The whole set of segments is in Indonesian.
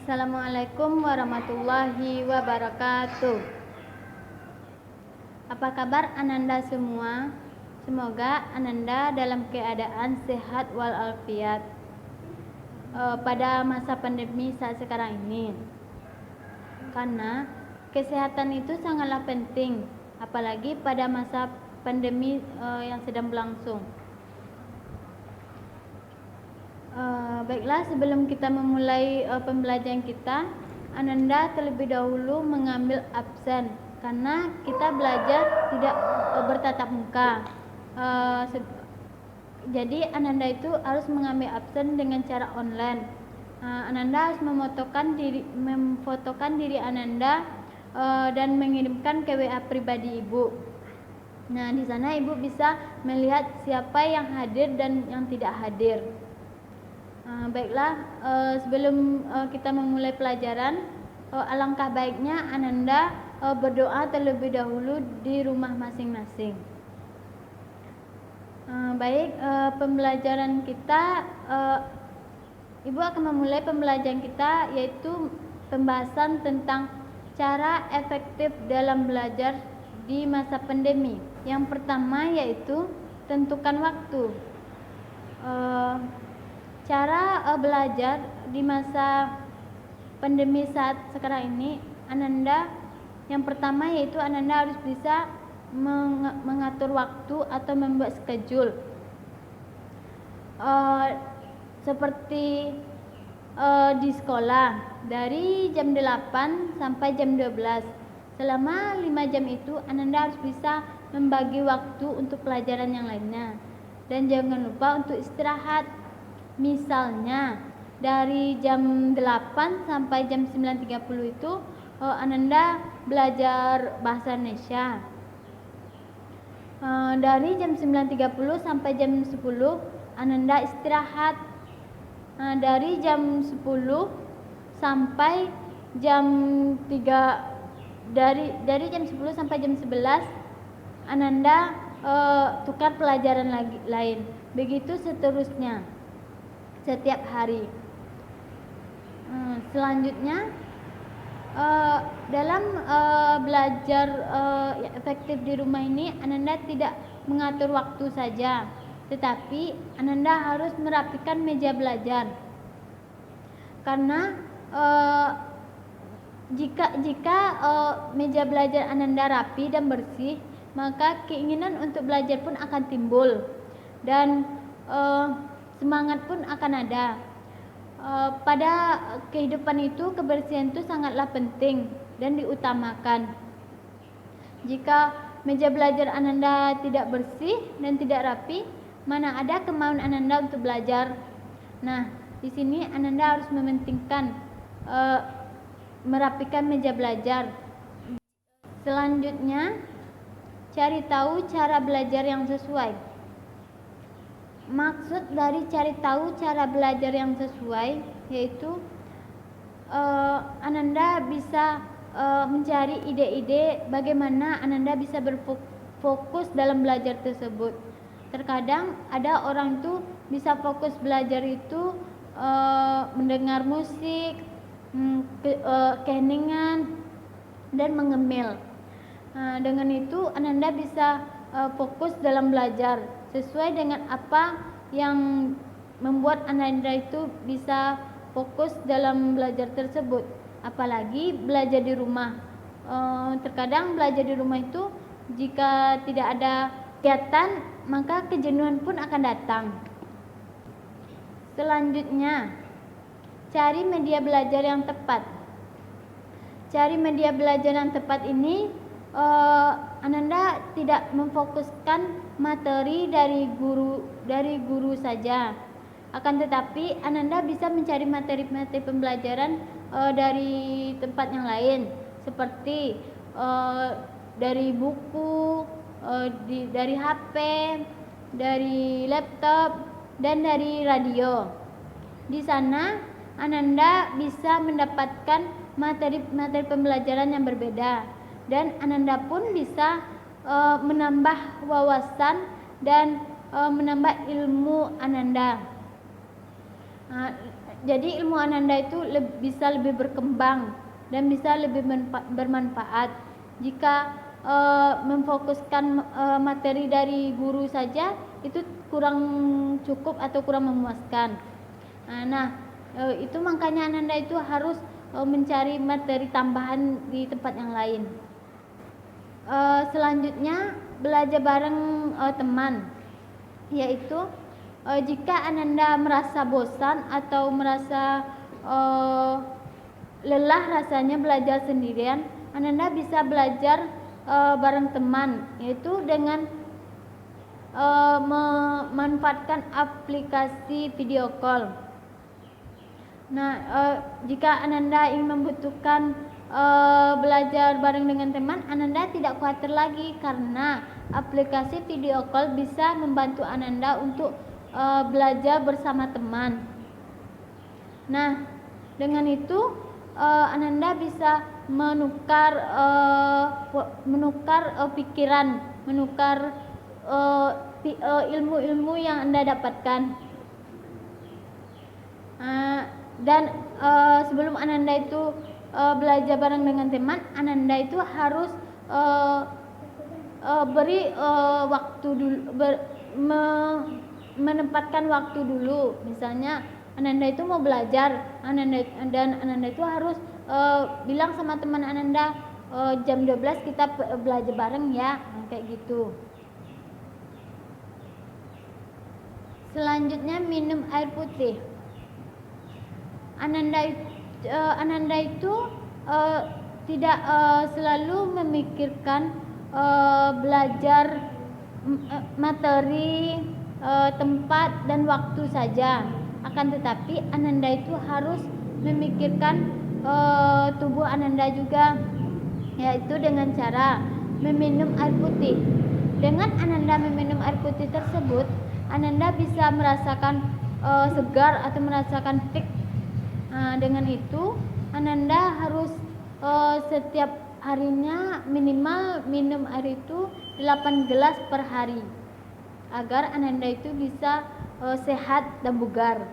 Assalamualaikum warahmatullahi wabarakatuh. Apa kabar Ananda semua? Semoga Ananda dalam keadaan sehat walafiat pada masa pandemi saat sekarang ini. Karena kesehatan itu sangatlah penting, apalagi pada masa pandemi yang sedang berlangsung. Baiklah, sebelum kita memulai pembelajaran kita, Ananda terlebih dahulu mengambil absen karena kita belajar tidak bertatap muka. Jadi Ananda itu harus mengambil absen dengan cara online. Ananda harus memfotokan diri Ananda dan mengirimkan ke WA pribadi Ibu. Nah, di sana Ibu bisa melihat siapa yang hadir dan yang tidak hadir. Baiklah, sebelum kita memulai pelajaran, alangkah baiknya Ananda berdoa terlebih dahulu di rumah masing-masing. Baik, pembelajaran kita, Ibu akan memulai pembelajaran kita, yaitu pembahasan tentang cara efektif dalam belajar di masa pandemi. Yang pertama yaitu tentukan waktu. Cara belajar di masa pandemi saat sekarang ini, Ananda yang pertama yaitu Ananda harus bisa mengatur waktu atau membuat schedule. Seperti di sekolah dari jam 8 sampai jam 12. Selama 5 jam itu Ananda harus bisa membagi waktu untuk pelajaran yang lainnya. Dan jangan lupa untuk istirahat. Misalnya dari jam 8 sampai jam 9.30 itu Ananda belajar bahasa Indonesia. Dari jam 9.30 sampai jam 10 Ananda istirahat. Dari jam 10 sampai jam 3, dari jam 10 sampai jam 11 Ananda tukar pelajaran lain. Begitu seterusnya setiap hari. Selanjutnya dalam belajar efektif di rumah ini Ananda tidak mengatur waktu saja, tetapi Ananda harus merapikan meja belajar. Karena jika meja belajar Ananda rapi dan bersih, maka keinginan untuk belajar pun akan timbul dan semangat pun akan ada. Pada kehidupan itu kebersihan itu sangatlah penting dan diutamakan. Jika meja belajar Ananda tidak bersih dan tidak rapi, mana ada kemauan Ananda untuk belajar. Nah, di sini Ananda harus mementingkan merapikan meja belajar. Selanjutnya, cari tahu cara belajar yang sesuai. Maksud dari cari tahu cara belajar yang sesuai yaitu Ananda bisa mencari ide-ide bagaimana Ananda bisa berfokus dalam belajar tersebut. Terkadang ada orang itu bisa fokus belajar itu mendengar musik, keheningan, dan mengemil. Dengan itu Ananda bisa fokus dalam belajar sesuai dengan apa yang membuat Ananda itu bisa fokus dalam belajar tersebut. Apalagi belajar di rumah. Terkadang belajar di rumah itu jika tidak ada kegiatan, maka kejenuhan pun akan datang. Selanjutnya, cari media belajar yang tepat. Cari media belajar yang tepat ini Ananda tidak memfokuskan materi dari guru saja, akan tetapi Ananda bisa mencari materi-materi pembelajaran dari tempat yang lain, seperti dari buku, dari HP, dari laptop, dan dari radio. Di sana Ananda bisa mendapatkan materi-materi pembelajaran yang berbeda, dan Ananda pun bisa menambah wawasan dan menambah ilmu Ananda. Jadi ilmu Ananda itu bisa lebih berkembang dan bisa lebih bermanfaat jika memfokuskan materi dari guru saja itu kurang cukup atau kurang memuaskan. Itu makanya Ananda itu harus mencari materi tambahan di tempat yang lain. Selanjutnya belajar bareng teman, yaitu jika Ananda merasa bosan atau merasa lelah rasanya belajar sendirian, Ananda bisa belajar bareng teman, yaitu dengan memanfaatkan aplikasi video call. Jika Ananda ingin membutuhkan belajar bareng dengan teman, Ananda tidak khawatir lagi karena aplikasi video call bisa membantu Ananda untuk belajar bersama teman. Dengan itu Ananda bisa menukar pikiran, menukar ilmu-ilmu yang Anda dapatkan. Dan sebelum Ananda itu belajar bareng dengan teman, Ananda itu harus beri waktu dulu, menempatkan waktu dulu. Misalnya Ananda itu mau belajar, Ananda itu harus bilang sama teman Ananda, jam 12 kita belajar bareng ya, kayak gitu. Selanjutnya minum air putih. Ananda itu tidak selalu memikirkan belajar materi, tempat dan waktu saja. Akan tetapi Ananda itu harus memikirkan tubuh Ananda juga, yaitu dengan cara meminum air putih. Dengan Ananda meminum air putih tersebut, Ananda bisa merasakan segar atau merasakan fit. Dengan itu Ananda harus setiap harinya minimal minum air itu 8 gelas per hari agar Ananda itu bisa sehat dan bugar.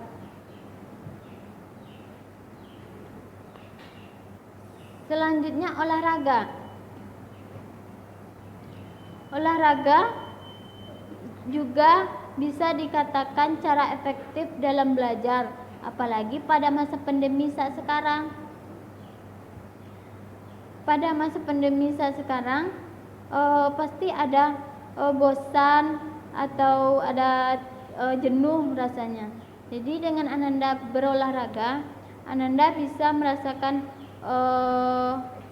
Selanjutnya olahraga. Olahraga juga bisa dikatakan cara efektif dalam belajar, apalagi pada masa pandemi saat sekarang. Pada masa pandemi saat sekarang pasti ada bosan atau ada jenuh rasanya. Jadi dengan Ananda berolahraga, Ananda bisa merasakan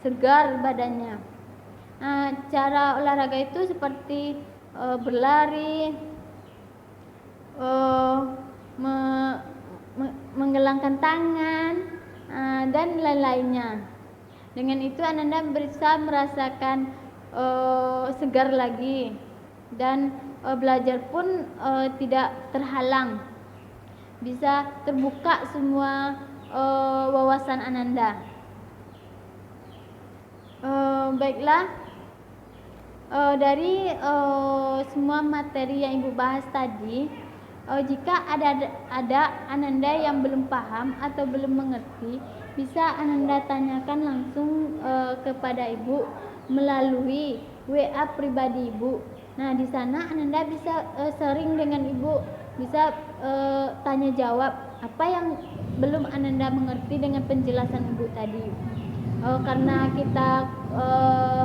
segar badannya. Cara olahraga itu seperti berlari, menggelangkan tangan, dan lain-lainnya. Dengan itu Ananda bisa merasakan segar lagi dan belajar pun tidak terhalang, bisa terbuka semua wawasan Ananda. Baiklah, dari semua materi yang Ibu bahas tadi, jika ada Ananda yang belum paham atau belum mengerti, bisa Ananda tanyakan langsung kepada Ibu melalui WA pribadi Ibu. Di sana Ananda bisa sharing dengan Ibu, bisa tanya jawab apa yang belum Ananda mengerti dengan penjelasan Ibu tadi. Karena kita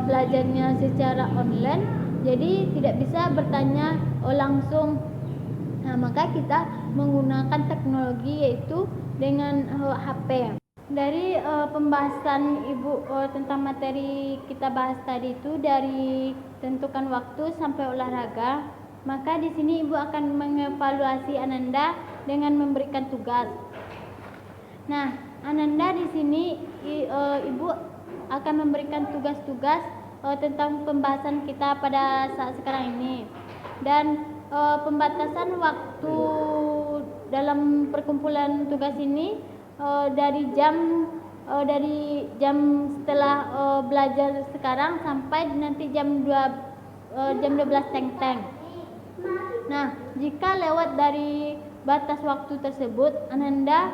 belajarnya secara online, jadi tidak bisa bertanya langsung. Maka kita menggunakan teknologi, yaitu dengan HP. Dari pembahasan Ibu tentang materi kita bahas tadi itu, dari tentukan waktu sampai olahraga, maka di sini Ibu akan mengevaluasi Ananda dengan memberikan tugas. Ananda di sini Ibu akan memberikan tugas-tugas tentang pembahasan kita pada saat sekarang ini, dan pembatasan waktu dalam perkumpulan tugas ini dari jam setelah belajar sekarang sampai nanti jam 12 teng-teng. Jika lewat dari batas waktu tersebut Ananda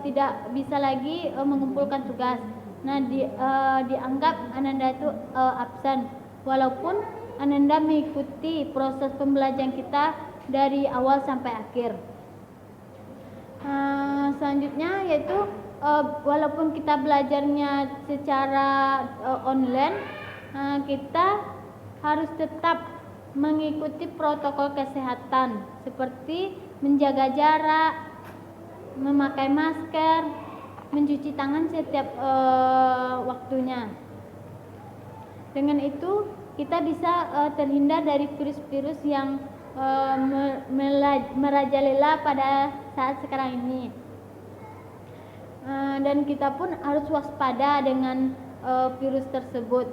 tidak bisa lagi mengumpulkan tugas. Nah, dianggap Ananda itu absen walaupun Ananda mengikuti proses pembelajaran kita dari awal sampai akhir. Selanjutnya yaitu walaupun kita belajarnya secara online, kita harus tetap mengikuti protokol kesehatan seperti menjaga jarak, memakai masker, mencuci tangan setiap waktunya. Dengan itu kita bisa terhindar dari virus-virus yang merajalela pada saat sekarang ini. Dan kita pun harus waspada dengan virus tersebut.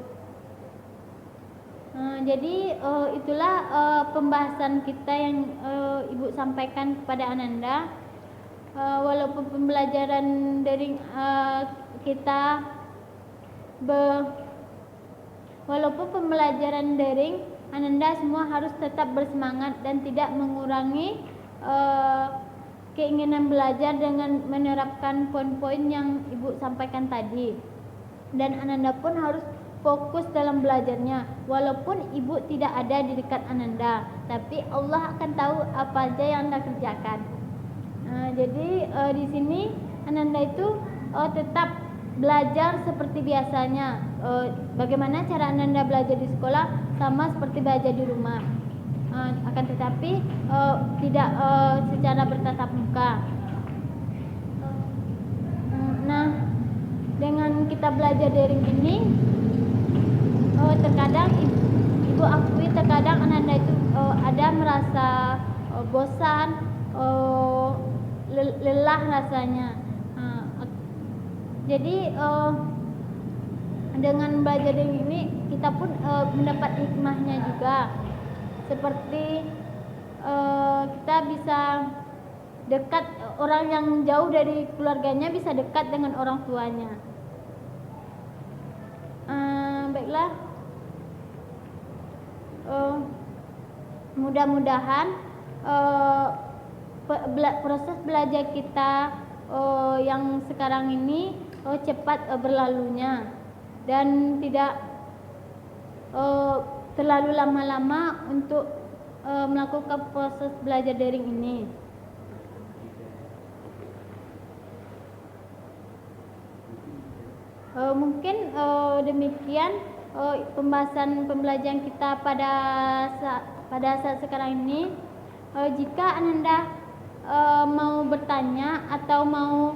Jadi itulah pembahasan kita yang Ibu sampaikan kepada Ananda. Walaupun pembelajaran daring walaupun pembelajaran daring, Ananda semua harus tetap bersemangat dan tidak mengurangi keinginan belajar dengan menerapkan poin-poin yang Ibu sampaikan tadi. Dan Ananda pun harus fokus dalam belajarnya walaupun Ibu tidak ada di dekat Ananda, tapi Allah akan tahu apa aja yang Anda kerjakan. Jadi di sini Ananda itu tetap belajar seperti biasanya. Bagaimana cara Ananda belajar di sekolah sama seperti belajar di rumah. Akan tetapi tidak secara bertatap muka. Nah, dengan kita belajar daring ini, terkadang Ibu akui terkadang Ananda itu ada merasa bosan, lelah rasanya. Jadi dengan belajar daring ini kita pun mendapat hikmahnya juga. Seperti kita bisa dekat, orang yang jauh dari keluarganya bisa dekat dengan orang tuanya. Baiklah, mudah-mudahan proses belajar kita yang sekarang ini cepat berlalunya dan tidak terlalu lama-lama untuk melakukan proses belajar daring ini. Mungkin demikian pembahasan pembelajaran kita pada saat sekarang ini. Jika Ananda mau bertanya atau mau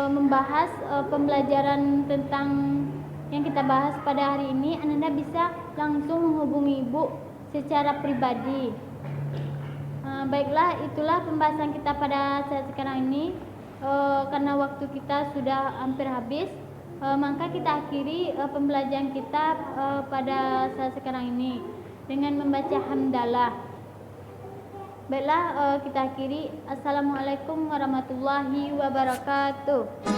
membahas pembelajaran tentang yang kita bahas pada hari ini, Ananda bisa langsung menghubungi Ibu secara pribadi. Baiklah, itulah pembahasan kita pada saat sekarang ini. Karena waktu kita sudah hampir habis, maka kita akhiri pembelajaran kita pada saat sekarang ini dengan membaca hamdalah. Baiklah, kita akhiri. Assalamualaikum warahmatullahi wabarakatuh.